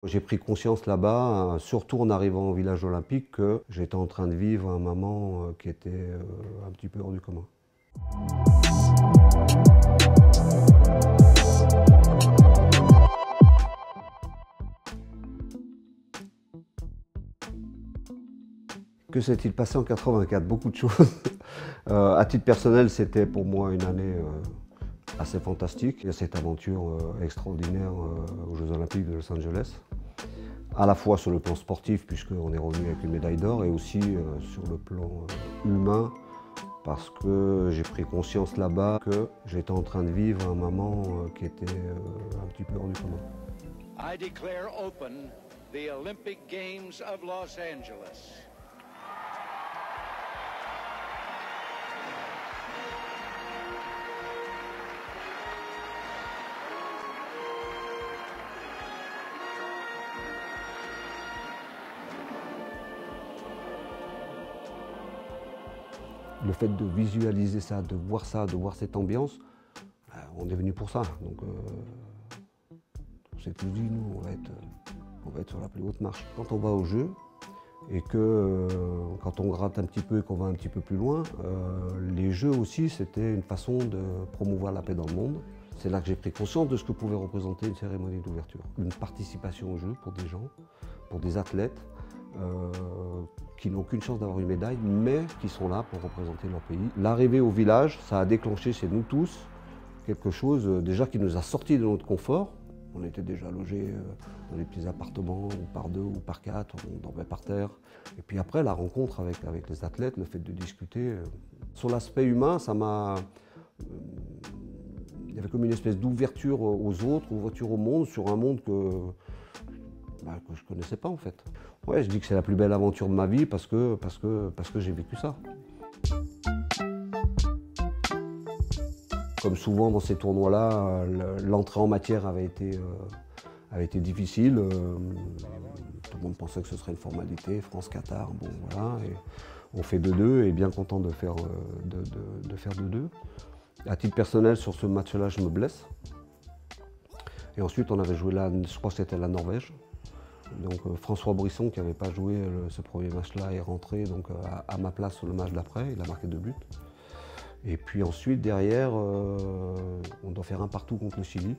J'ai pris conscience là-bas, surtout en arrivant au village olympique, que j'étais en train de vivre un moment qui était un petit peu hors du commun. Que s'est-il passé en 84? Beaucoup de choses. À titre personnel, c'était pour moi une année assez fantastique. Il y a cette aventure extraordinaire aux Jeux Olympiques de Los Angeles. À la fois sur le plan sportif, puisqu'on est revenu avec une médaille d'or, et aussi sur le plan humain, parce que j'ai pris conscience là-bas que j'étais en train de vivre un moment qui était un petit peu hors du commun. I declare open the Olympic Games of Los Angeles. Le fait de visualiser ça, de voir cette ambiance, on est venu pour ça. Donc on s'est tous dit, nous, on va être sur la plus haute marche. Quand on va au jeu et que quand on gratte un petit peu et qu'on va un petit peu plus loin, les jeux aussi, c'était une façon de promouvoir la paix dans le monde. C'est là que j'ai pris conscience de ce que pouvait représenter une cérémonie d'ouverture. Une participation au jeu pour des gens, pour des athlètes, qui n'ont qu'une chance d'avoir une médaille, mais qui sont là pour représenter leur pays. L'arrivée au village, ça a déclenché chez nous tous quelque chose déjà qui nous a sortis de notre confort. On était déjà logés dans des petits appartements, ou par deux ou par quatre, on dormait par terre. Et puis après, la rencontre avec les athlètes, le fait de discuter. Sur l'aspect humain, ça m'a... il y avait comme une espèce d'ouverture aux autres, ouverture au monde, sur un monde que je ne connaissais pas en fait. Ouais, je dis que c'est la plus belle aventure de ma vie parce que j'ai vécu ça. Comme souvent dans ces tournois-là, l'entrée en matière avait été difficile. Tout le monde pensait que ce serait une formalité, France-Qatar, bon voilà. Et on fait 2-2 et bien content de faire 2-2. À titre personnel, sur ce match-là, je me blesse. Et ensuite, on avait joué là, je crois que c'était la Norvège. Donc François Brisson, qui n'avait pas joué ce premier match-là, est rentré donc, à ma place sur le match d'après. Il a marqué 2 buts. Et puis ensuite, derrière, on doit faire un partout contre le Chili.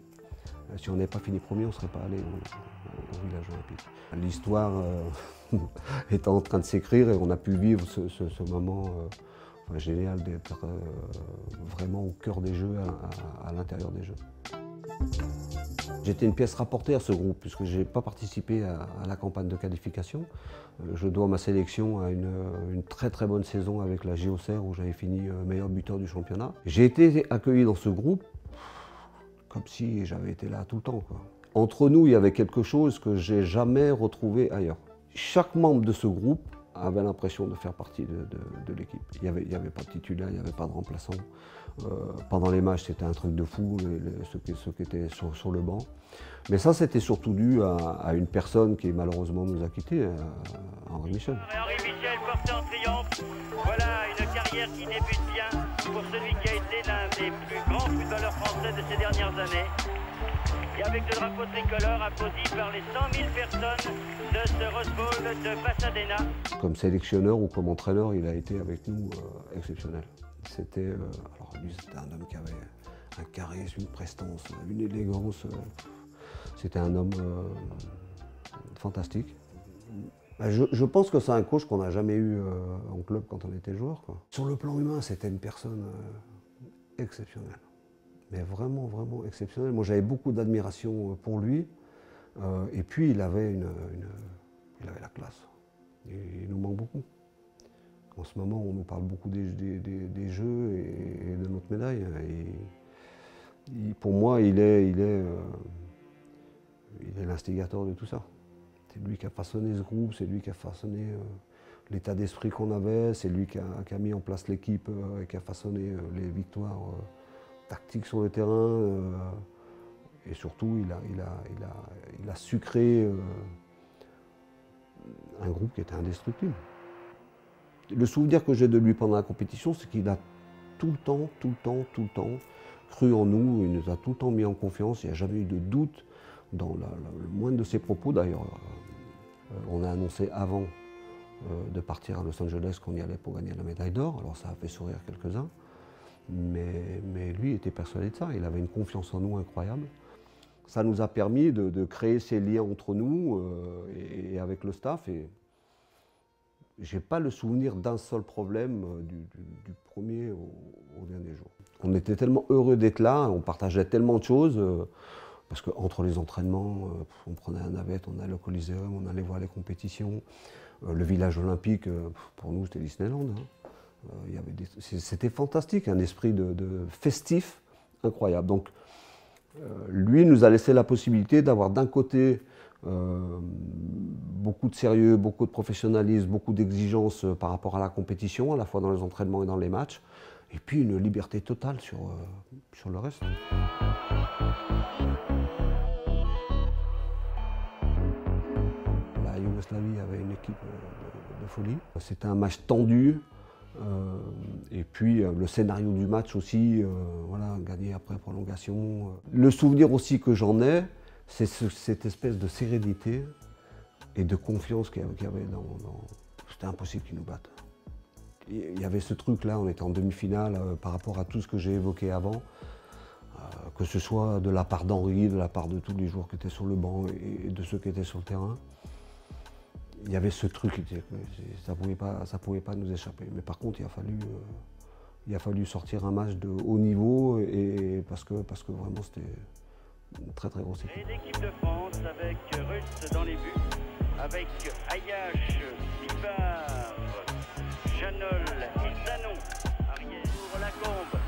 Si on n'avait pas fini premier, on ne serait pas allé au village olympique. L'histoire est en train de s'écrire et on a pu vivre ce moment génial d'être vraiment au cœur des Jeux, à l'intérieur des Jeux. J'étais une pièce rapportée à ce groupe puisque je n'ai pas participé à la campagne de qualification. Je dois ma sélection à une très très bonne saison avec la JOCR où j'avais fini meilleur buteur du championnat. J'ai été accueilli dans ce groupe comme si j'avais été là tout le temps, quoi. Entre nous, il y avait quelque chose que j'ai jamais retrouvé ailleurs. Chaque membre de ce groupe avait l'impression de faire partie de l'équipe. Il n'y avait pas de titulaire, il n'y avait pas de remplaçant. Pendant les matchs, c'était un truc de fou, ceux qui étaient sur le banc. Mais ça, c'était surtout dû à une personne qui malheureusement nous a quittés, Henri Michel. Henri Michel porté en triomphe. Voilà une carrière qui débute bien pour celui qui a été l'un des plus grands footballeurs français de ces dernières années. Et avec le drapeau tricolore applaudi par les 100 000 personnes de ce Rose Bowl de Pasadena. Comme sélectionneur ou comme entraîneur, il a été avec nous exceptionnel. Alors lui, c'était un homme qui avait un charisme, une prestance, une élégance. C'était un homme fantastique. Je pense que c'est un coach qu'on n'a jamais eu en club quand on était joueur, quoi. Sur le plan humain, c'était une personne exceptionnelle. Mais vraiment, vraiment exceptionnelle. Moi, j'avais beaucoup d'admiration pour lui. Et puis, il avait la classe. Et il nous manque beaucoup. En ce moment, on nous parle beaucoup des Jeux et de notre médaille. Pour moi, il est l'instigateur de tout ça. C'est lui qui a façonné ce groupe, c'est lui qui a façonné l'état d'esprit qu'on avait, c'est lui qui a mis en place l'équipe et qui a façonné les victoires tactiques sur le terrain. Et surtout, il a su créer un groupe qui était indestructible. Le souvenir que j'ai de lui pendant la compétition, c'est qu'il a tout le temps cru en nous, il nous a tout le temps mis en confiance, il n'y a jamais eu de doute dans le moindre de ses propos d'ailleurs. On a annoncé avant de partir à Los Angeles qu'on y allait pour gagner la médaille d'or, alors ça a fait sourire quelques-uns, mais lui était persuadé de ça, il avait une confiance en nous incroyable. Ça nous a permis de créer ces liens entre nous et avec le staff. Et je n'ai pas le souvenir d'un seul problème du premier au dernier jour. On était tellement heureux d'être là, on partageait tellement de choses, parce qu'entre les entraînements, on prenait un navette, on allait au Coliseum, on allait voir les compétitions. Le village olympique, pour nous, c'était Disneyland. Hein. C'était fantastique, un esprit de festif incroyable. Donc, lui nous a laissé la possibilité d'avoir d'un côté beaucoup de sérieux, beaucoup de professionnalisme, beaucoup d'exigences par rapport à la compétition, à la fois dans les entraînements et dans les matchs, et puis une liberté totale sur le reste. La Yougoslavie avait une équipe de folie. C'était un match tendu. Et puis le scénario du match aussi, voilà, gagné après prolongation. Le souvenir aussi que j'en ai, c'est cette espèce de sérénité et de confiance qu'il y avait dans... C'était impossible qu'ils nous battent. Il y avait ce truc-là, on était en demi-finale par rapport à tout ce que j'ai évoqué avant, que ce soit de la part d'Henri, de la part de tous les joueurs qui étaient sur le banc et de ceux qui étaient sur le terrain. Il y avait ce truc, ça pouvait pas nous échapper. Mais par contre, il a fallu sortir un match de haut niveau parce que vraiment c'était une très très grosse équipe. Et l'équipe de France avec Ruth dans les buts, avec Ayache, Pipard, Janol, Isanon, arrière pour Lacombe,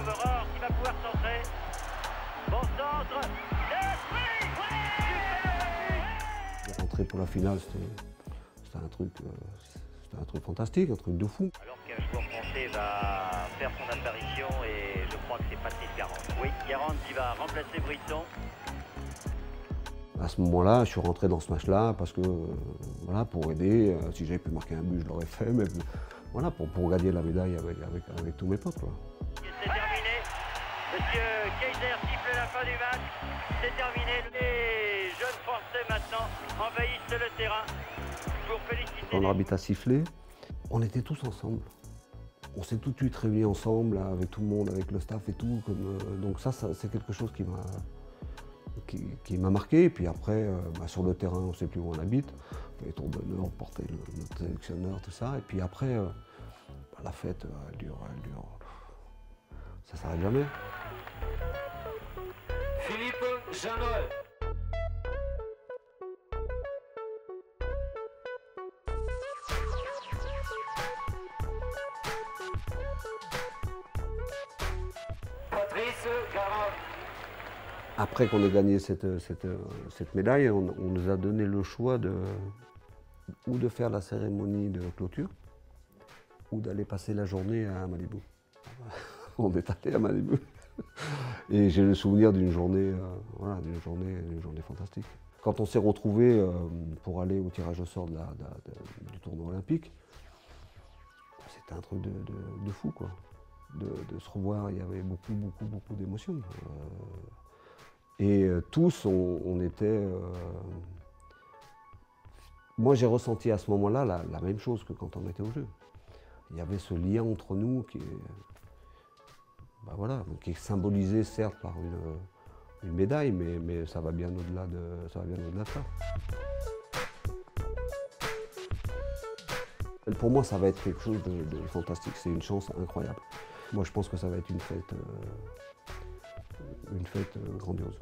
Aurore qui va pouvoir centrer. Bon centre, Rentrer pour la finale, c'était un truc fantastique, un truc de fou. Alors qu'un joueur français va faire son apparition et je crois que c'est Patrice Garand. Oui, Garand qui va remplacer Brisson. À ce moment-là, je suis rentré dans ce match-là parce que, voilà, pour aider. Si j'avais pu marquer un but, je l'aurais fait, mais voilà, pour gagner la médaille avec tous mes potes, quoi. C'est terminé. Monsieur Kaiser siffle la fin du match. C'est terminé. Les jeunes Français maintenant envahissent le terrain pour féliciter. Quand l'arbitre a sifflé, on était tous ensemble. On s'est tout de suite réunis ensemble avec tout le monde, avec le staff et tout. Donc ça c'est quelque chose qui m'a marqué. Et puis après, sur le terrain, on ne sait plus où on habite. On fait les tours d'honneur, porter notre sélectionneur, tout ça. Et puis après, la fête, elle dure. Ça s'arrête jamais. Philippe Janol. Patrice Garand. Après qu'on ait gagné cette médaille, on nous a donné le choix ou de faire la cérémonie de clôture ou d'aller passer la journée à Malibu. On est allé à Malibu. Et j'ai le souvenir d'une journée, d'une journée fantastique. Quand on s'est retrouvés pour aller au tirage au sort du tournoi olympique, c'était un truc de fou, quoi. De se revoir, il y avait beaucoup d'émotions. Et tous, on était... Moi, j'ai ressenti à ce moment-là la même chose que quand on était au jeu. Il y avait ce lien entre nous qui est symbolisé certes par une médaille, mais ça va bien au-delà de ça. Pour moi, ça va être quelque chose de fantastique. C'est une chance incroyable. Moi, je pense que ça va être une fête grandiose.